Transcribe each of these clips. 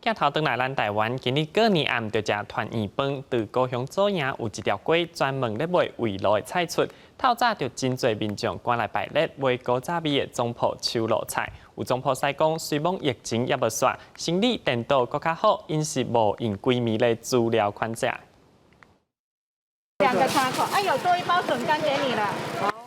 镜头转来咱台湾，今日过年暗就食团圆饭。từ高雄左营有一条街专门咧卖围炉的菜出，透早就真侪民众赶来排列买古早味的总铺手炉菜。有总铺师讲，虽讲疫情也无煞，生意电到搁较好，因是无用规暝的资料款食。2个叉口，有多一包笋干给你了。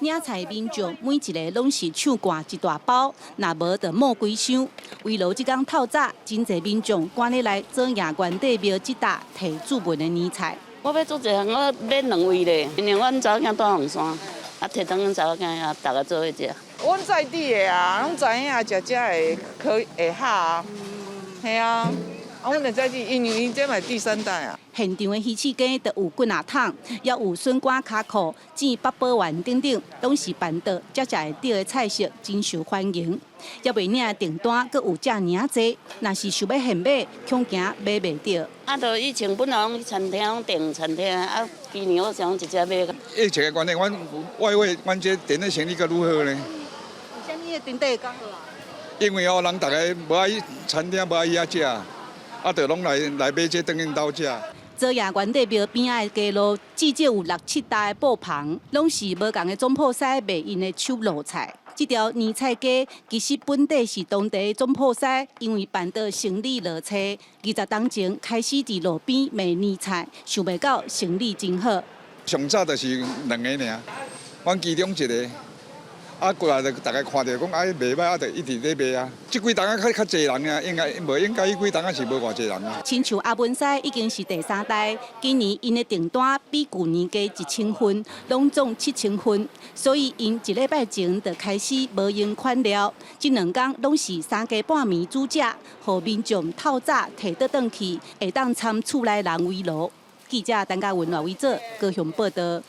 领菜民众每一个拢是抢挂一大包，若无就冒几箱。围炉即天透早，真侪民众赶咧来做夜关帝庙即搭摕注文的年菜。我要做一项，我买2位咧，因为阮查某囝住红山，摕当阮查某囝啊，大家做伙食。阮在地的啊，拢知影食会会好啊，系啊。阮就在地，因为伊这嘛第3代啊。现场的鱼翅羹就有骨仔汤，也有笋干卡裤、煎八宝丸等等，拢是办桌才食会到的菜色，真受欢迎。也袂领订单，阁有遮尔济，若是想要现买，恐惊买袂到。就以前本来拢去餐厅拢订餐厅，今年我想直接买。疫情的关系，我以为阮这店的生意阁如何呢？有啥物的店底讲好啊？因为人大家无爱餐厅，无爱遐食，就拢来买这当因兜食。做夜关帝庙边仔的街路，至少有6、7搭的布棚，拢是无共的总铺师卖因的手炉菜。这条年菜街其实本地是当地的总铺师，因为办桌生意落差，20年前开始伫路边卖年菜，想袂到生意真好。上早就是2个尔，阮其中一个。过来就大家看到讲卖歹，就一直咧卖啊。这几档较济人啊，无应该，几档是无偌济人啊。亲像阿文师已经是第3代，今年因的订单比去年加1000份，拢总7000份，所以因1礼拜前就开始无用款了。这2天拢是3更半暝煮食，互民众透早摕倒转去，会当参厝内人围炉。记者陈嘉文、赖伟做高雄报道。